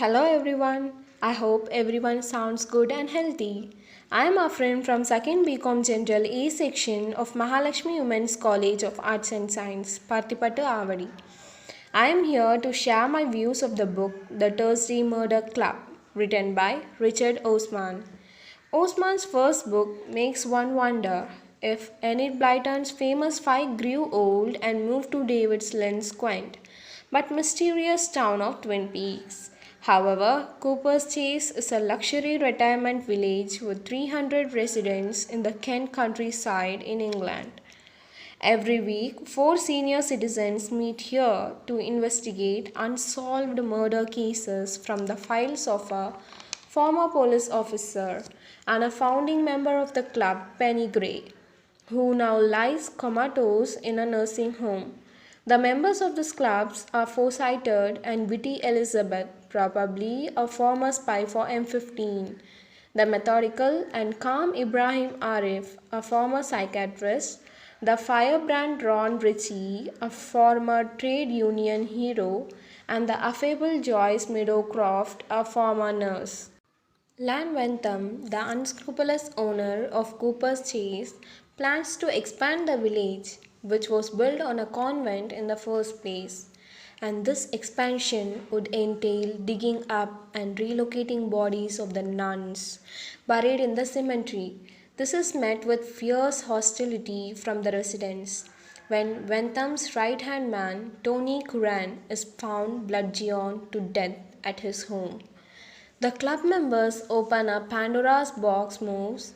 Hello everyone. I hope everyone sounds good and healthy. I am Afreen from 2nd BCom General A section of Mahalakshmi Women's College of Arts and Science, Partipattu Avadi. I am here to share my views of the book The Thursday Murder Club, written by Richard Osman. Osman's first book makes one wonder if Enid Blyton's famous fight grew old and moved to David Lynn's quaint but mysterious town of Twin Peaks. However, Cooper's Chase is a luxury retirement village with 300 residents in the Kent countryside in England. Every week, four senior citizens meet here to investigate unsolved murder cases from the files of a former police officer and a founding member of the club, Penny Gray, who now lies comatose in a nursing home. The members of these clubs are foresighted and witty Elizabeth, probably a former spy for M15, the methodical and calm Ibrahim Arif, a former psychiatrist, the firebrand Ron Ritchie, a former trade union hero, and the affable Joyce Meadowcroft, a former nurse. Lan Wentham, the unscrupulous owner of Cooper's Chase, plans to expand the village, which was built on a convent in the first place. And this expansion would entail digging up and relocating bodies of the nuns buried in the cemetery. This is met with fierce hostility from the residents when Wentham's right hand man, Tony Curran, is found bludgeoned to death at his home. The club members open up Pandora's box moves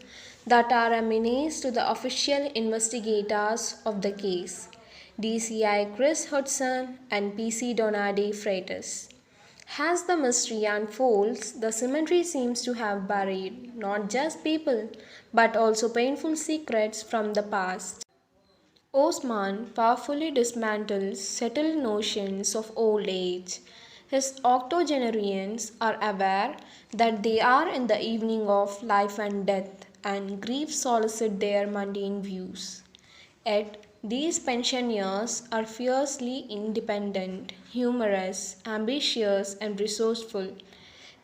that are a menace to the official investigators of the case, DCI Chris Hudson and PC Donade Freitas. As the mystery unfolds, the cemetery seems to have buried not just people but also painful secrets from the past. Osman powerfully dismantles settled notions of old age. His octogenarians are aware that they are in the evening of life and death, and grief solicits their mundane views. Yet, these pensioners are fiercely independent, humorous, ambitious, and resourceful.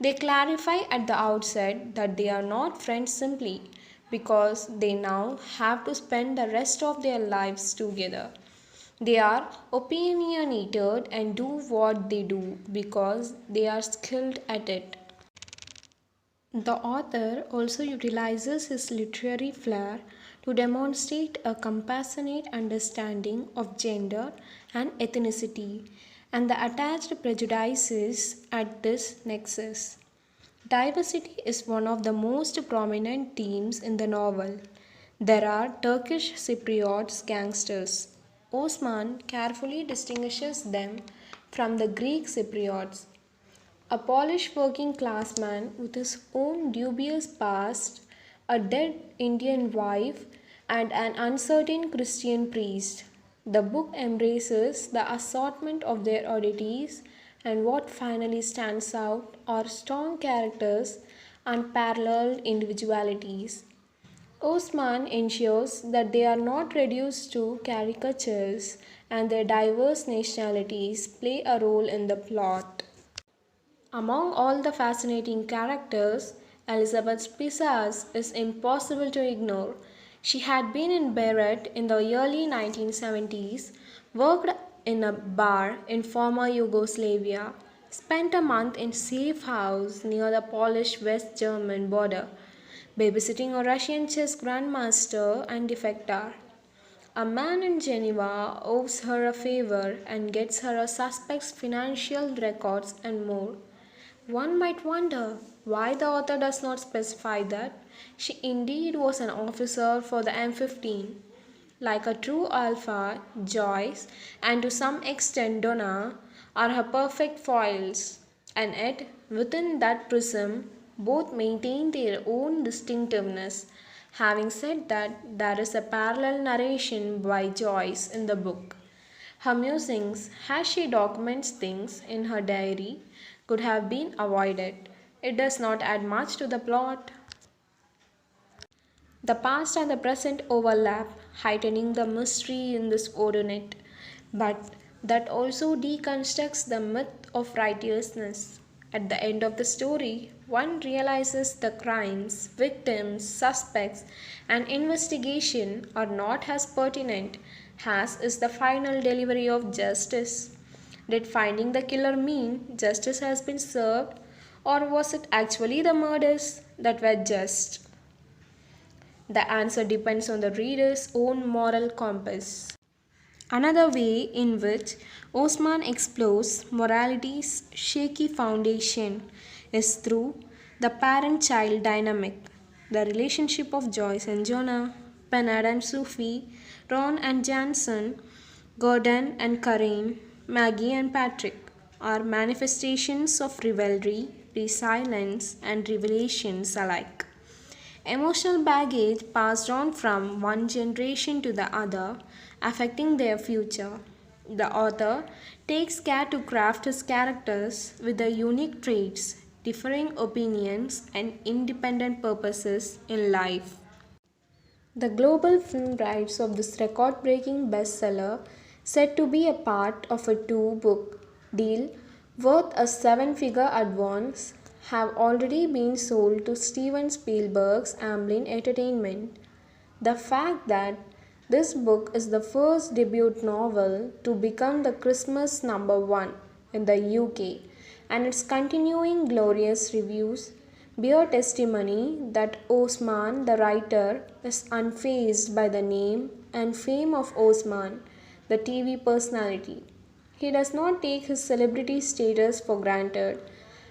They clarify at the outset that they are not friends simply because they now have to spend the rest of their lives together. They are opinionated and do what they do because they are skilled at it. The author also utilizes his literary flair to demonstrate a compassionate understanding of gender and ethnicity and the attached prejudices at this nexus. Diversity is one of the most prominent themes in the novel. There are Turkish Cypriots gangsters. Osman carefully distinguishes them from the Greek Cypriots. A Polish working class man with his own dubious past, a dead Indian wife, and an uncertain Christian priest. The book embraces the assortment of their oddities, and what finally stands out are strong characters and paralleled individualities. Osman ensures that they are not reduced to caricatures and their diverse nationalities play a role in the plot. Among all the fascinating characters, Elizabeth Pisas is impossible to ignore. She had been in Beirut in the early 1970s, worked in a bar in former Yugoslavia, spent a month in safe house near the Polish West German border, babysitting a Russian chess grandmaster and defector. A man in Geneva owes her a favor and gets her a suspect's financial records and more. One might wonder why the author does not specify that she indeed was an officer for the M15. Like a true alpha, Joyce, and to some extent Donna, are her perfect foils, and yet within that prism, both maintain their own distinctiveness. Having said that, there is a parallel narration by Joyce in the book. Her musings, as she documents things in her diary, could have been avoided. It does not add much to the plot. The past and the present overlap, heightening the mystery in this ordinate, but that also deconstructs the myth of righteousness. At the end of the story, one realizes the crimes, victims, suspects, and investigation are not as pertinent as is the final delivery of justice. Did finding the killer mean justice has been served, or was it actually the murders that were just? The answer depends on the reader's own moral compass. Another way in which Osman explores morality's shaky foundation is through the parent child dynamic. The relationship of Joyce and Jonah, Bernard and Sophie, Ron and Jansen, Gordon and Karen, Maggie and Patrick are manifestations of rivalry, resilience, and revelations alike. Emotional baggage passed on from one generation to the other, affecting their future. The author takes care to craft his characters with their unique traits, differing opinions, and independent purposes in life. The global film rights of this record breaking bestseller, said to be a part of a two-book deal worth a seven-figure advance, have already been sold to Steven Spielberg's Amblin Entertainment. The fact that this book is the first debut novel to become the Christmas number one in the UK and its continuing glorious reviews bear testimony that Osman, the writer, is unfazed by the name and fame of Osman, the TV personality. He does not take his celebrity status for granted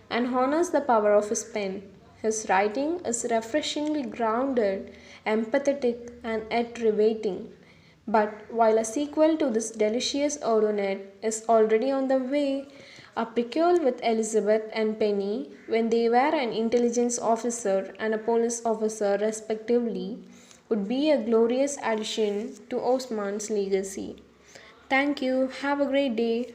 and honors the power of his pen. His writing is refreshingly grounded, empathetic, and yet riveting. But while a sequel to this delicious Odonet is already on the way, a prequel with Elizabeth and Penny, when they were an intelligence officer and a police officer respectively, would be a glorious addition to Osman's legacy. Thank you. Have a great day.